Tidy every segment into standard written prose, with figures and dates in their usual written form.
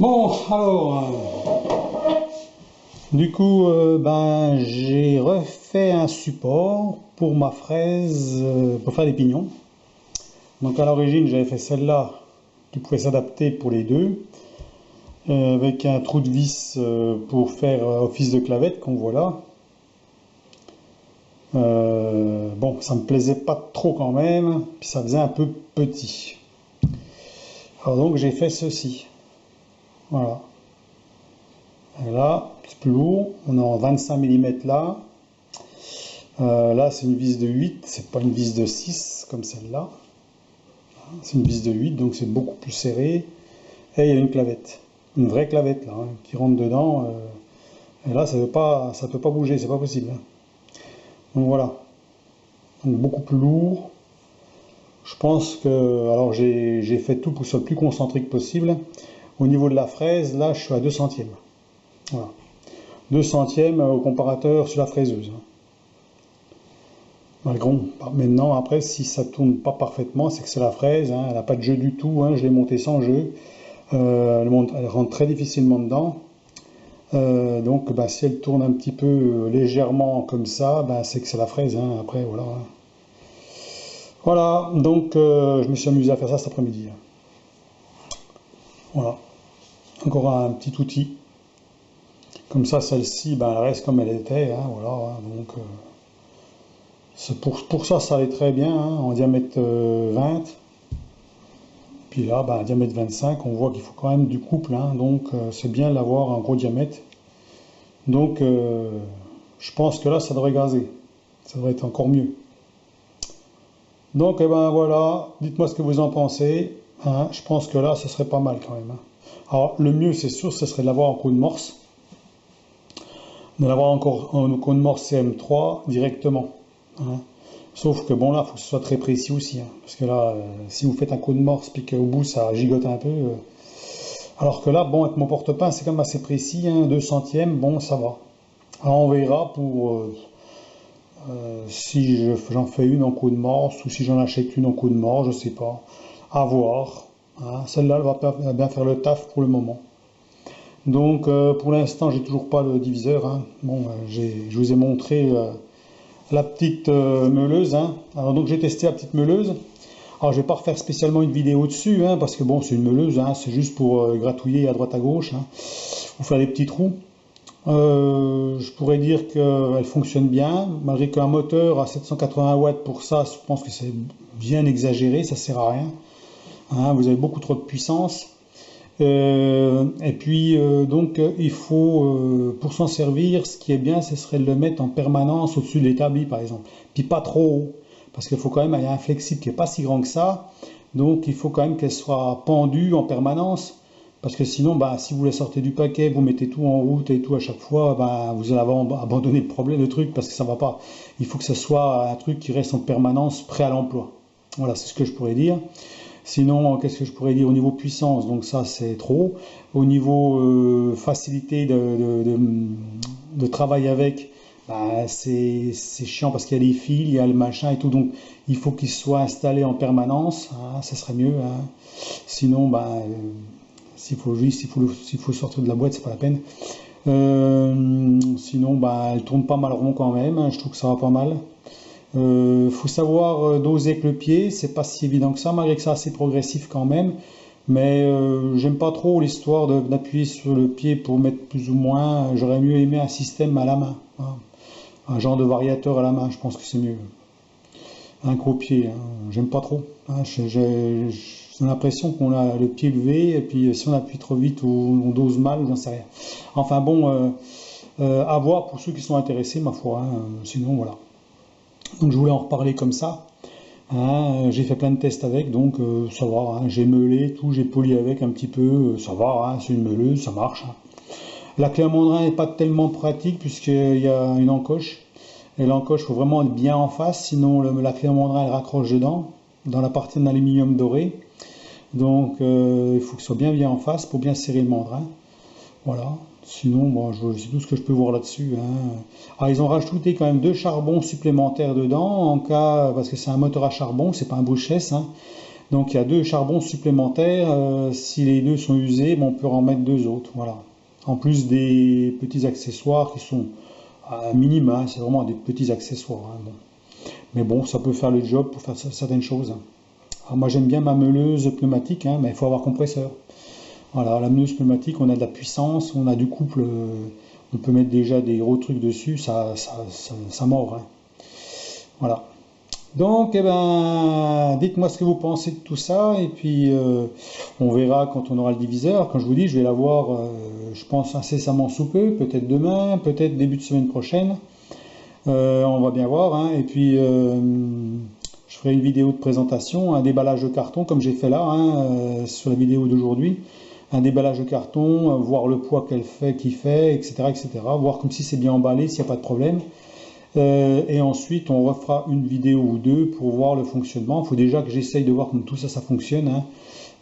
Bon, alors, du coup, j'ai refait un support pour ma fraise, pour faire des pignons. Donc à l'origine, j'avais fait celle-là qui pouvait s'adapter pour les deux, avec un trou de vis pour faire office de clavette, qu'on voit là. Bon, ça me plaisait pas trop quand même, puis ça faisait un peu petit. Alors donc j'ai fait ceci. Voilà. Et là, c'est plus lourd, on est en 25 mm là. Là, c'est une vis de 8, c'est pas une vis de 6 comme celle-là. C'est une vis de 8, donc c'est beaucoup plus serré. Et il y a une clavette, une vraie clavette là, qui rentre dedans. Et là, ça peut pas bouger, c'est pas possible. Donc voilà, donc beaucoup plus lourd. Je pense que, alors j'ai fait tout pour que ce soit le plus concentrique possible. Au niveau de la fraise, là, je suis à 2 centièmes. Voilà. 2 centièmes au comparateur sur la fraiseuse. Maintenant, après, si ça tourne pas parfaitement, c'est que c'est la fraise, elle n'a pas de jeu du tout, je l'ai montée sans jeu. Elle rentre très difficilement dedans. Donc, si elle tourne un petit peu légèrement comme ça, c'est que c'est la fraise, après, voilà. Voilà, donc je me suis amusé à faire ça cet après-midi. Voilà, encore un petit outil. Comme ça, celle-ci, elle reste comme elle était, voilà, donc... pour ça, ça allait très bien, en diamètre 20. Puis là, diamètre 25, on voit qu'il faut quand même du couple, donc c'est bien d'avoir un gros diamètre. Donc, je pense que là, ça devrait gazer. Ça devrait être encore mieux. Donc, voilà, dites-moi ce que vous en pensez. Je pense que là, ce serait pas mal quand même. Alors, le mieux, c'est sûr, ce serait de l'avoir en coup de morse. De l'avoir encore en coup de morse CM3 directement. Sauf que bon là, il faut que ce soit très précis aussi. Parce que là, si vous faites un coup de morse puis qu'au bout ça gigote un peu. Alors que là, bon, avec mon porte-pain, c'est quand même assez précis, 2 centièmes, bon, ça va. Alors on verra pour si j'en fais une en coup de morse ou si j'en achète une en coup de morse, je sais pas. À voir. Celle-là, elle va bien faire le taf pour le moment. Donc pour l'instant, j'ai toujours pas le diviseur. Bon, je vous ai montré la petite meuleuse. Alors donc j'ai testé la petite meuleuse. Alors je vais pas refaire spécialement une vidéo dessus, parce que bon c'est une meuleuse, c'est juste pour gratouiller à droite à gauche, ou faire des petits trous. Je pourrais dire qu'elle fonctionne bien, malgré qu'un moteur à 780 watts pour ça, je pense que c'est bien exagéré, ça sert à rien. Vous avez beaucoup trop de puissance. Et puis donc il faut pour s'en servir, ce qui est bien, ce serait de le mettre en permanence au-dessus de l'établi par exemple, puis pas trop haut, parce qu'il faut quand même, il y a un flexible qui est pas si grand que ça, donc il faut quand même qu'elle soit pendue en permanence, parce que sinon si vous la sortez du paquet, vous mettez tout en route et tout à chaque fois, vous allez abandonner le problème, le truc, parce que ça va pas. Il faut que ce soit un truc qui reste en permanence prêt à l'emploi. Voilà, c'est ce que je pourrais dire. Sinon, qu'est-ce que je pourrais dire au niveau puissance? Donc ça, c'est trop. Au niveau facilité de travail avec, c'est chiant parce qu'il y a des fils, il y a le machin et tout. Donc il faut qu'il soit installé en permanence. Ça serait mieux. Sinon, s'il faut sortir de la boîte, c'est pas la peine. Sinon, elle tourne pas mal rond quand même. Je trouve que ça va pas mal. Faut savoir doser avec le pied, c'est pas si évident que ça, malgré que c'est assez progressif quand même. Mais j'aime pas trop l'histoire d'appuyer sur le pied pour mettre plus ou moins. J'aurais mieux aimé un système à la main, un genre de variateur à la main, je pense que c'est mieux. Un gros pied, j'aime pas trop. J'ai l'impression qu'on a le pied levé et puis si on appuie trop vite ou on dose mal ou j'en sais rien. Enfin bon, à voir pour ceux qui sont intéressés, ma foi. Sinon voilà. Donc je voulais en reparler comme ça. J'ai fait plein de tests avec, donc ça va. J'ai meulé tout, j'ai poli avec un petit peu, ça va. C'est une meuleuse, ça marche. La clé à mandrin n'est pas tellement pratique puisqu'il y a une encoche. Et l'encoche, il faut vraiment être bien en face, sinon la clé à mandrin elle raccroche dedans, dans la partie en aluminium doré. Donc il faut que ce soit bien en face pour bien serrer le mandrin. Voilà. Sinon, c'est tout ce que je peux voir là-dessus. Ils ont rajouté quand même 2 charbons supplémentaires dedans, en cas, parce que c'est un moteur à charbon, c'est pas un bouche-laisse. Donc il y a 2 charbons supplémentaires. Si les 2 sont usés, bon, on peut en mettre 2 autres. Voilà. En plus des petits accessoires qui sont à minima, hein, c'est vraiment des petits accessoires. Hein, bon. Mais bon, ça peut faire le job pour faire certaines choses. Alors moi j'aime bien ma meuleuse pneumatique, hein, mais il faut avoir compresseur. Voilà, la meuleuse pneumatique, on a de la puissance, on a du couple, on peut mettre déjà des gros trucs dessus, ça mord. Hein. Voilà. Donc, eh ben, dites-moi ce que vous pensez de tout ça, et puis on verra quand on aura le diviseur. Quand je vous dis, je vais l'avoir, je pense, incessamment sous peu, peut-être demain, peut-être début de semaine prochaine. On va bien voir, hein. Et puis je ferai une vidéo de présentation, un déballage de carton, comme j'ai fait là, hein, sur la vidéo d'aujourd'hui. Un déballage de carton, voir le poids qu'il fait, etc., etc. Voir comme si c'est bien emballé, s'il n'y a pas de problème. Et ensuite, on refera une vidéo ou deux pour voir le fonctionnement. Il faut déjà que j'essaye de voir comment tout ça, ça fonctionne. Hein.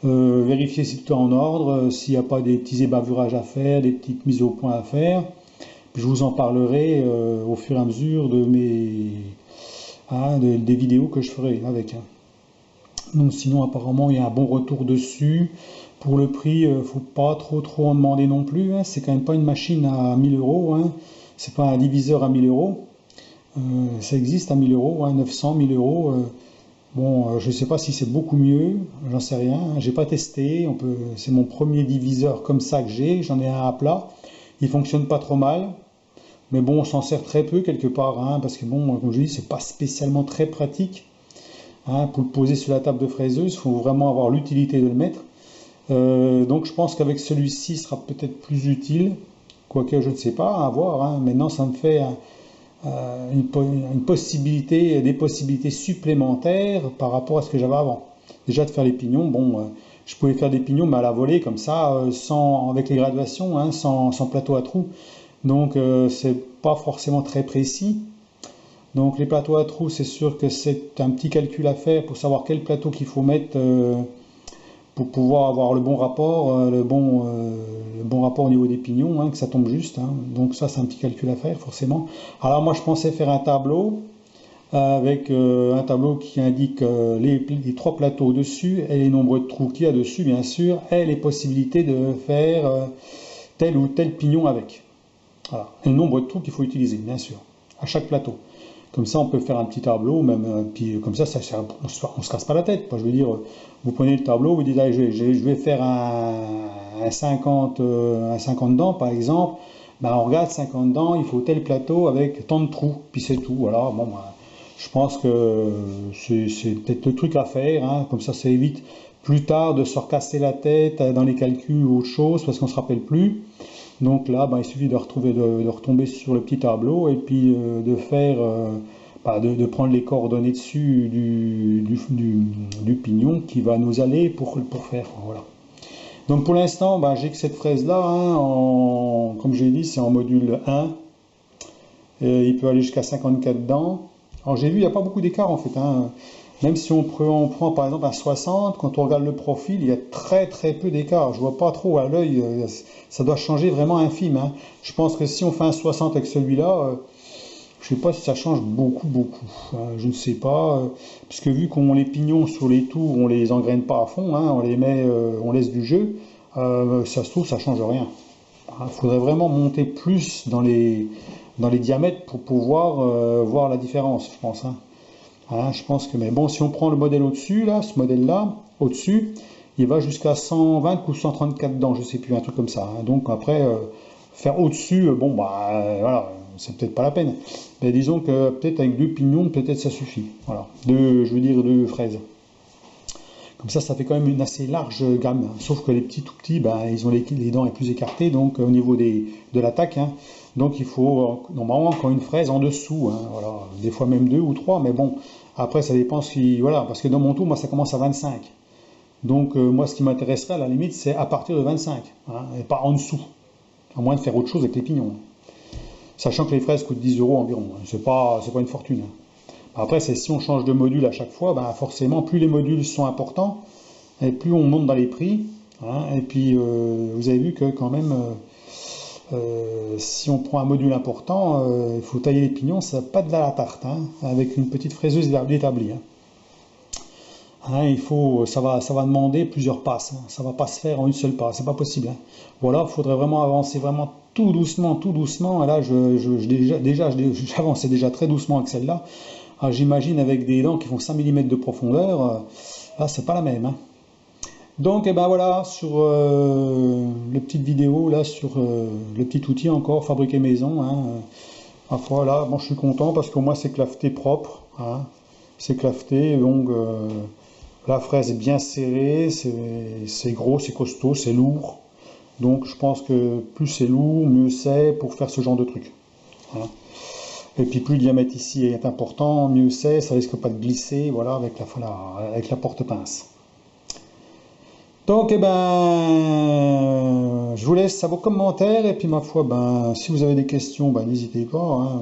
Vérifier si tout est en ordre, s'il n'y a pas des petits ébavurages à faire, des petites mises au point à faire. Puis je vous en parlerai au fur et à mesure de des vidéos que je ferai avec. Hein. Donc, sinon, apparemment, il y a un bon retour dessus. Pour le prix, il ne faut pas trop en demander non plus. Hein. C'est quand même pas une machine à 1000 euros. Hein. C'est pas un diviseur à 1000 euros. Ça existe à 1000 euros, hein, 900, 1000 euros. Bon, je ne sais pas si c'est beaucoup mieux, j'en sais rien. J'ai pas testé. C'est mon premier diviseur comme ça que j'ai. J'en ai un à plat. Il fonctionne pas trop mal. Mais bon, on s'en sert très peu quelque part. Hein, parce que bon, comme je dis, c'est pas spécialement très pratique. Hein, pour le poser sur la table de fraiseuse, il faut vraiment avoir l'utilité de le mettre. Donc je pense qu'avec celui-ci, il sera peut-être plus utile. Quoique, je ne sais pas, à voir. Hein. Maintenant, ça me fait une possibilité, des possibilités supplémentaires par rapport à ce que j'avais avant. Déjà de faire les pignons, bon, je pouvais faire des pignons mais à la volée comme ça, avec les graduations, hein, sans plateau à trous. Donc c'est pas forcément très précis. Donc les plateaux à trous, c'est sûr que c'est un petit calcul à faire pour savoir quel plateau qu'il faut mettre pour pouvoir avoir le bon rapport, le bon rapport au niveau des pignons, hein, que ça tombe juste. Hein. Donc ça, c'est un petit calcul à faire, forcément. Alors moi, je pensais faire un tableau avec un tableau qui indique les 3 plateaux dessus et les nombres de trous qu'il y a dessus, bien sûr, et les possibilités de faire tel ou tel pignon avec. Voilà. Et le nombre de trous qu'il faut utiliser, bien sûr, à chaque plateau. Comme ça, on peut faire un petit tableau, même, puis comme ça, on se casse pas la tête. Je veux dire, vous prenez le tableau, vous dites, allez, je vais faire un 50 dents, par exemple. Ben, on regarde 50 dents, il faut tel plateau avec tant de trous, puis c'est tout. Voilà, bon, ben, je pense que c'est peut-être le truc à faire, hein, comme ça évite plus tard de se recasser la tête dans les calculs ou autre chose, parce qu'on ne se rappelle plus. Donc là, ben, il suffit de retomber sur le petit tableau et puis de faire, de prendre les coordonnées dessus du pignon qui va nous aller pour faire. Voilà. Donc pour l'instant, ben, j'ai que cette fraise-là, hein, comme j'ai dit, c'est en module 1. Il peut aller jusqu'à 54 dents. Alors j'ai vu, il n'y a pas beaucoup d'écart en fait. Hein. Même si on prend par exemple un 60, quand on regarde le profil, il y a très peu d'écart. Je vois pas trop à l'œil, ça doit changer vraiment infime. Hein. Je pense que si on fait un 60 avec celui-là, je sais pas si ça change beaucoup. Je ne sais pas, puisque vu qu'on les pignons sur les tours, on les engraine pas à fond, hein, on les met, on laisse du jeu, ça se trouve, ça change rien. Il faudrait vraiment monter plus dans les diamètres pour pouvoir voir la différence, je pense. Hein. Hein, je pense que, mais bon, si on prend le modèle au-dessus, là, ce modèle-là, au-dessus, il va jusqu'à 120 ou 134 dents, je sais plus, un truc comme ça. Hein. Donc après, faire au-dessus, bon, bah, voilà, c'est peut-être pas la peine. Mais disons que peut-être avec 2 pignons, peut-être ça suffit. Voilà, je veux dire 2 fraises. Comme ça fait quand même une assez large gamme. Hein. Sauf que les petits tout petits, ben, ils ont les dents les plus écartées, donc au niveau de l'attaque. Hein. Donc il faut normalement encore une fraise en dessous. Hein. Voilà. Des fois même 2 ou 3, mais bon, après ça dépend voilà, parce que dans mon tour, moi ça commence à 25. Donc moi ce qui m'intéresserait à la limite, c'est à partir de 25, hein, et pas en dessous. À moins de faire autre chose avec les pignons. Sachant que les fraises coûtent 10 euros environ. Hein. C'est pas une fortune. Hein. Après, si on change de module à chaque fois, ben forcément, plus les modules sont importants, et plus on monte dans les prix. Hein, et puis, vous avez vu que quand même, si on prend un module important, il faut tailler les pignons, ça n'a pas de la tarte, hein, avec une petite fraiseuse établie. Hein. Hein, ça va demander plusieurs passes. Hein. Ça va pas se faire en une seule passe. C'est pas possible. Hein. Voilà, il faudrait vraiment avancer vraiment tout doucement, tout doucement. Et là, j'avançais déjà très doucement avec celle-là. Ah, j'imagine avec des dents qui font 5 mm de profondeur. Là, c'est pas la même. Hein. Donc, et ben voilà, sur les petites vidéos, là, sur le petit outil encore, fabriqué maison. Hein, voilà, bon, je suis content parce qu'au moins c'est claveté propre. Hein, c'est claveté, donc la fraise est bien serrée, c'est gros, c'est costaud, c'est lourd. Donc je pense que plus c'est lourd, mieux c'est pour faire ce genre de truc. Hein. Et puis plus le diamètre ici est important, mieux c'est, ça risque pas de glisser, voilà, avec la porte-pince. Donc, eh ben, je vous laisse à vos commentaires, et puis ma foi, ben, si vous avez des questions, ben, n'hésitez pas, hein,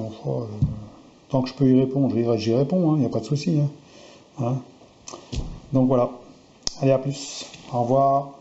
tant que je peux y répondre, j'y réponds, il n'y a pas de souci. Hein. Donc voilà, allez, à plus, au revoir.